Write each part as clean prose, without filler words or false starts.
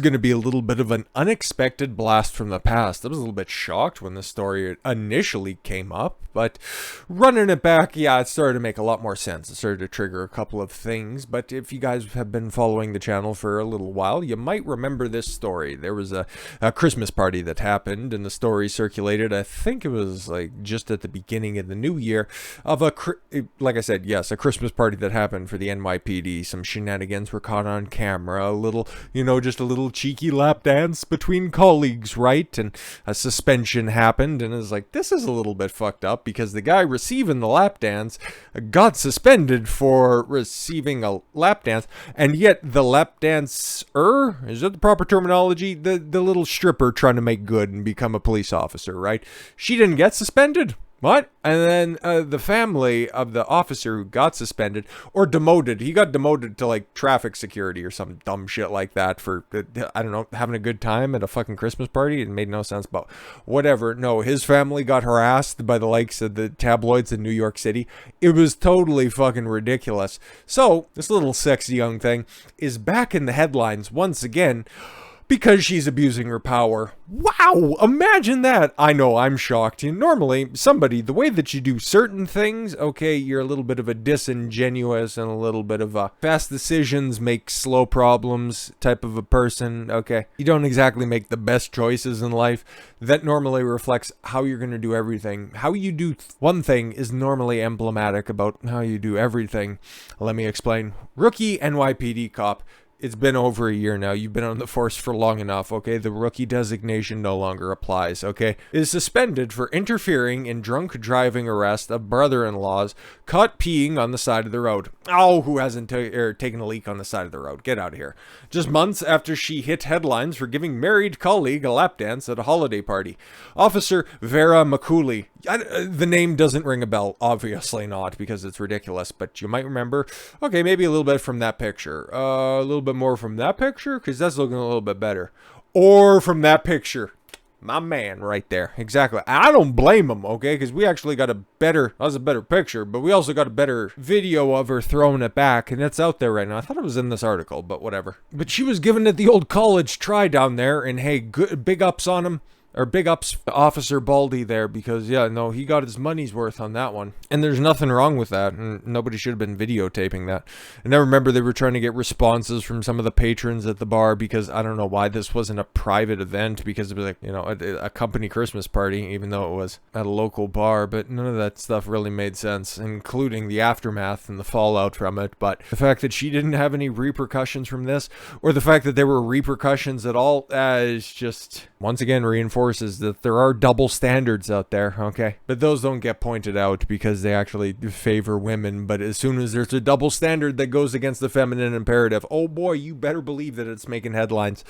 is going to be a little bit of an unexpected blast from the past. I was a little bit shocked when the story initially came up, but running it back, yeah, it started to make a lot more sense. It started to trigger a couple of things, but if you guys have been following the channel for a little while, you might remember this story. There was a Christmas party that happened, and the story circulated, I think it was like just at the beginning of the new year, of like I said, yes, a Christmas party that happened for the NYPD. Some shenanigans were caught on camera, a little, just a little cheeky lap dance between colleagues, right? And a suspension happened, and it's like, this is a little bit fucked up, because the guy receiving the lap dance got suspended for receiving a lap dance, and yet the lap dancer, is that the proper terminology? The little stripper trying to make good and become a police officer, right? She didn't get suspended. What? And then the family of the officer who got suspended or demoted, he got demoted to like traffic security or some dumb shit like that for, I don't know, having a good time at a fucking Christmas party. It made no sense, but whatever. No, his family got harassed by the likes of the tabloids in New York City. It was totally fucking ridiculous. So this little sexy young thing is back in the headlines once again, because she's abusing her power. Wow, imagine that. I know, I'm shocked. Normally, the way that you do certain things, okay, you're a little bit of a disingenuous and a little bit of a fast decisions make slow problems type of a person, okay? You don't exactly make the best choices in life. That normally reflects how you're going to do everything. How you do one thing is normally emblematic about how you do everything. Let me explain. Rookie NYPD cop. It's been over a year now. You've been on the force for long enough, okay? The rookie designation no longer applies, okay? Is suspended for interfering in drunk driving arrest of brother-in-laws caught peeing on the side of the road. Oh, who hasn't taken a leak on the side of the road? Get out of here. Just months after she hit headlines for giving married colleague a lap dance at a holiday party. Officer Vera Mekuli. The name doesn't ring a bell, obviously not, because it's ridiculous, but you might remember, okay, maybe a little bit from that picture, a little bit more from that picture, because that's looking a little bit better, or from that picture. My man right there. Exactly. I don't blame him, okay? Because we actually got that was a better picture, but we also got a better video of her throwing it back, and it's out there right now. I thought it was in this article, but whatever. But she was giving it the old college try down there, and hey, good, big ups on him. Or big ups Officer Baldy there, because, yeah, no, he got his money's worth on that one. And there's nothing wrong with that, and nobody should have been videotaping that. And I remember they were trying to get responses from some of the patrons at the bar, because I don't know why this wasn't a private event, because it was like, a company Christmas party, even though it was at a local bar, but none of that stuff really made sense, including the aftermath and the fallout from it. But the fact that she didn't have any repercussions from this, or the fact that there were repercussions at all, is just, once again, reinforces that there are double standards out there, okay? But those don't get pointed out because they actually favor women. But as soon as there's a double standard that goes against the feminine imperative, oh boy, you better believe that it's making headlines.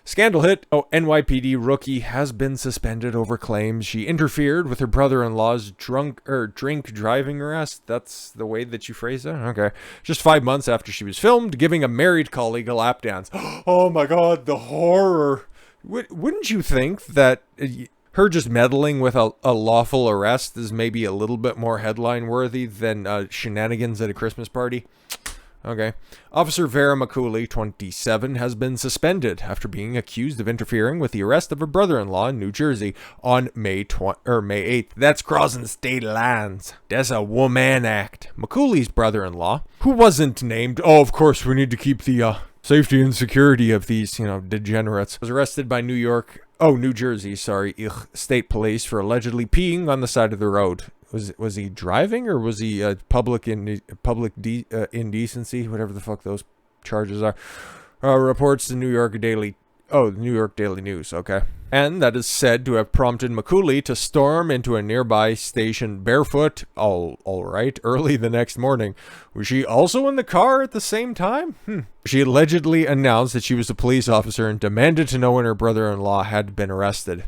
Scandal hit. Oh, NYPD rookie has been suspended over claims she interfered with her brother-in-law's drink driving arrest. That's the way that you phrase that? Okay. Just 5 months after she was filmed giving a married colleague a lap dance. Oh my god, the horror. Wouldn't you think that her just meddling with a lawful arrest is maybe a little bit more headline worthy than shenanigans at a Christmas party? Okay. Officer Vera Mekuli, 27, has been suspended after being accused of interfering with the arrest of her brother-in-law in New Jersey on May 8th. That's crossing state lines. That's a woman act. Mekuli's brother-in-law, who wasn't named, oh, of course, we need to keep the safety and security of these, degenerates, was arrested by New Jersey, state police for allegedly peeing on the side of the road. Was he driving, or was he public indecency, whatever the fuck those charges are? Reports the New York Daily News, okay. And that is said to have prompted Mekuli to storm into a nearby station barefoot, all right, early the next morning. Was she also in the car at the same time? She allegedly announced that she was a police officer and demanded to know when her brother-in-law had been arrested.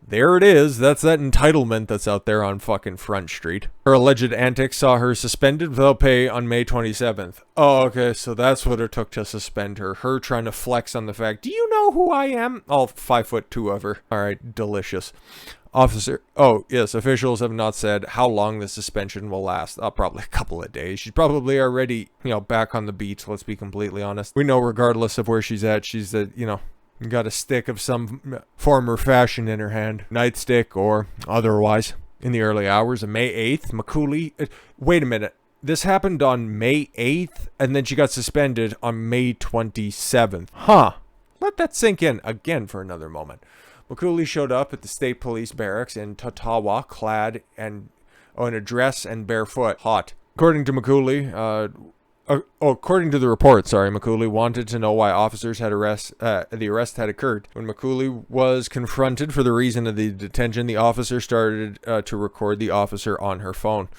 There it is. That's that entitlement that's out there on fucking Front Street. Her alleged antics saw her suspended without pay on May 27th. Oh, okay, so that's what it took to suspend her. Her trying to flex on the fact, do you know who I am? All 5'2" of her. All right, delicious. Officials have not said how long the suspension will last. Probably a couple of days. She's probably already, back on the beat, let's be completely honest. We know regardless of where she's at, she's got a stick of some form or fashion in her hand. Nightstick or otherwise. In the early hours of May 8th, Mekuli... wait a minute. This happened on May 8th, and then she got suspended on May 27th. Huh. Let that sink in again for another moment. Mekuli showed up at the state police barracks in Tatawa, clad in a dress and barefoot. Hot. According to Mekuli, according to the report, Mekuli wanted to know why officers had the arrest had occurred. When Mekuli was confronted for the reason of the detention, the officer started to record the officer on her phone.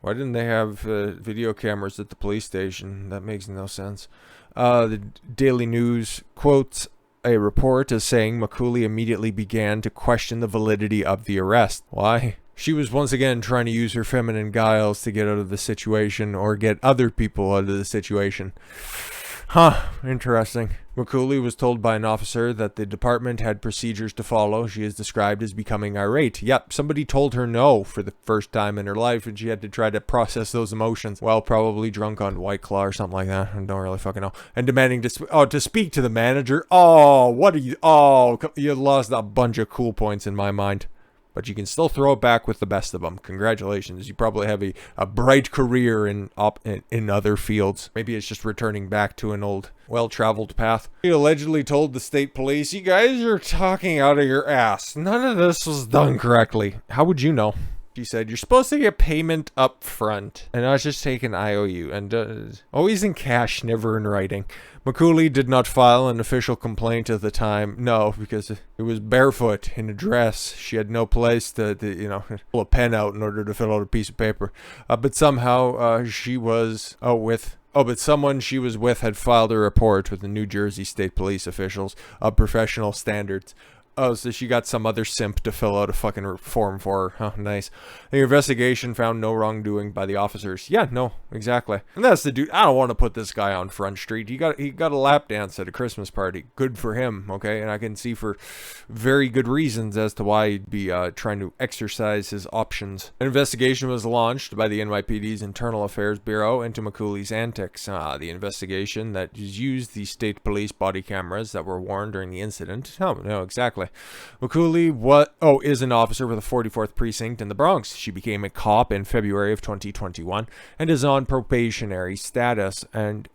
Why didn't they have video cameras at the police station? That makes no sense. The Daily News quotes a report as saying Mekuli immediately began to question the validity of the arrest. Why? She was once again trying to use her feminine guiles to get out of the situation or get other people out of the situation. Huh, interesting. Mekuli was told by an officer that the department had procedures to follow. She is described as becoming irate. Yep, somebody told her no for the first time in her life, and she had to try to process those emotions. Well, probably drunk on White Claw or something like that. I don't really fucking know. And demanding to speak to the manager. You lost a bunch of cool points in my mind. But you can still throw it back with the best of them. Congratulations. You probably have a bright career in other fields. Maybe it's just returning back to an old, well-traveled path. He allegedly told the state police, "You guys are talking out of your ass. None of this was done correctly." How would you know? She said, "You're supposed to get payment up front, and not just take an IOU, and always in cash, never in writing." Mekuli did not file an official complaint at the time. No, because it was barefoot in a dress. She had no place to pull a pen out in order to fill out a piece of paper. But somehow someone she was with had filed a report with the New Jersey State Police officials of professional standards. Oh, so she got some other simp to fill out a fucking form for her. Oh, nice. The investigation found no wrongdoing by the officers. Yeah, no, exactly. And that's the dude. I don't want to put this guy on Front Street. He got a lap dance at a Christmas party. Good for him, okay? And I can see for very good reasons as to why he'd be trying to exercise his options. An investigation was launched by the NYPD's Internal Affairs Bureau into Mekuli's antics. The investigation that used the state police body cameras that were worn during the incident. Oh, no, exactly. Mekuli is an officer with the 44th Precinct in the Bronx. She became a cop in February of 2021 and is on probationary status. And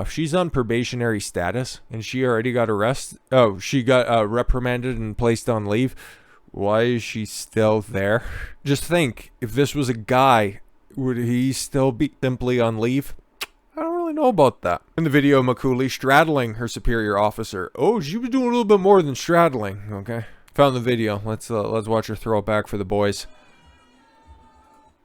she's on probationary status and she already got arrested. Oh, she got reprimanded and placed on leave. Why is she still there? Just think, if this was a guy, would he still be simply on leave? I don't really know about that. In the video, Mekuli straddling her superior officer. Oh, she was doing a little bit more than straddling. Okay, found the video. Let's watch her throw it back for the boys.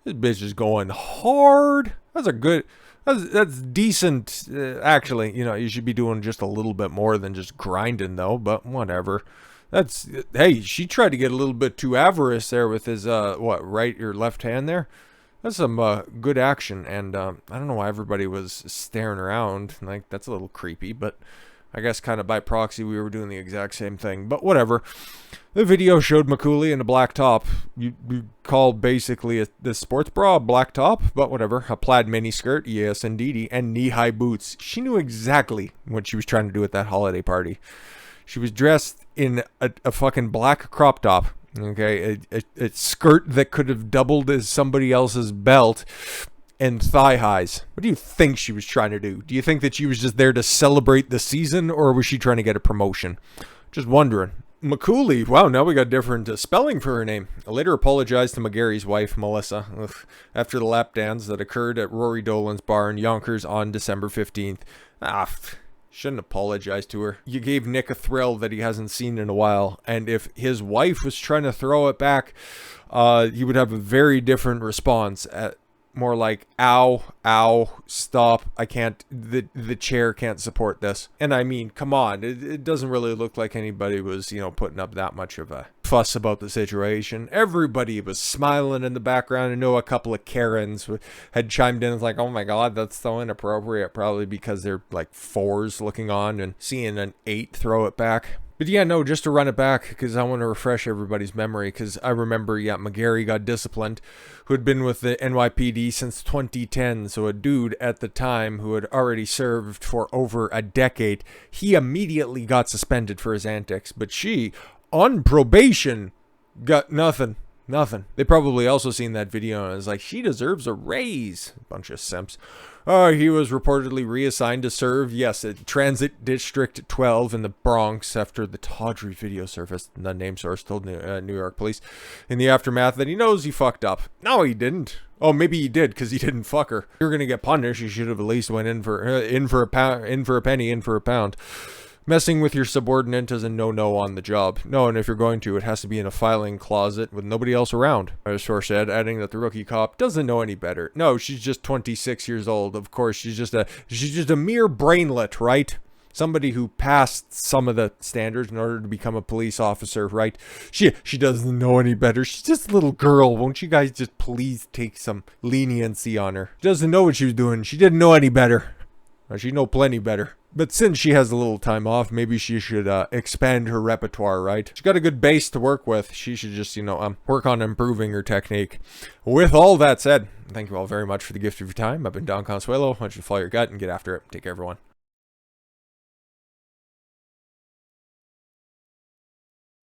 This bitch is going hard. That's decent. Actually, you should be doing just a little bit more than just grinding though. But whatever. Hey, she tried to get a little bit too avarice there with his right or left hand there. That's some good action, and I don't know why everybody was staring around. Like, that's a little creepy, but I guess kind of by proxy we were doing the exact same thing. But whatever. The video showed Mekuli in a black top. You call basically the sports bra a black top, but whatever. A plaid miniskirt, yes indeedy, and knee-high boots. She knew exactly what she was trying to do at that holiday party. She was dressed in a fucking black crop top. Okay, a skirt that could have doubled as somebody else's belt and thigh highs. What do you think she was trying to do? Do you think that she was just there to celebrate the season, or was she trying to get a promotion? Just wondering. Mekuli, wow, now we got different spelling for her name. I later apologized to McGarry's wife, Melissa, after the lap dance that occurred at Rory Dolan's bar in Yonkers on December 15th. Shouldn't apologize to her. You gave Nick a thrill that he hasn't seen in a while, and if his wife was trying to throw it back, he would have a very different response. More like, ow, stop, I can't, the chair can't support this. And I mean, come on, it doesn't really look like anybody was, putting up that much of a fuss about the situation. Everybody was smiling in the background. I know a couple of Karens had chimed in, like, oh my god, that's so inappropriate, probably because they're like 4s looking on and seeing an 8 throw it back. But yeah, no, just to run it back, because I want to refresh everybody's memory, because I remember, yeah, McGarry got disciplined, who had been with the NYPD since 2010, so a dude at the time who had already served for over a decade. He immediately got suspended for his antics, but she, on probation, got nothing. Nothing. They probably also seen that video and was like, she deserves a raise. Bunch of simps. He was reportedly reassigned to serve, yes, at Transit District 12 in the Bronx after the tawdry video surfaced. The name source told New York police in the aftermath that he knows he fucked up. No, he didn't. Oh, maybe he did because he didn't fuck her. You're gonna get punished. You should have at least went in for a penny, in for a pound. Messing with your subordinate is a no-no on the job. No, and if you're going to, it has to be in a filing closet with nobody else around. A source said, adding that the rookie cop doesn't know any better. No, she's just 26 years old. Of course, she's just a mere brainlet, right? Somebody who passed some of the standards in order to become a police officer, right? She doesn't know any better. She's just a little girl. Won't you guys just please take some leniency on her? She doesn't know what she was doing. She didn't know any better. She know plenty better. But since she has a little time off, maybe she should expand her repertoire, right? She's got a good base to work with. She should just, work on improving her technique. With all that said, thank you all very much for the gift of your time. I've been Don Consuelo. I want you to follow your gut and get after it. Take care, everyone.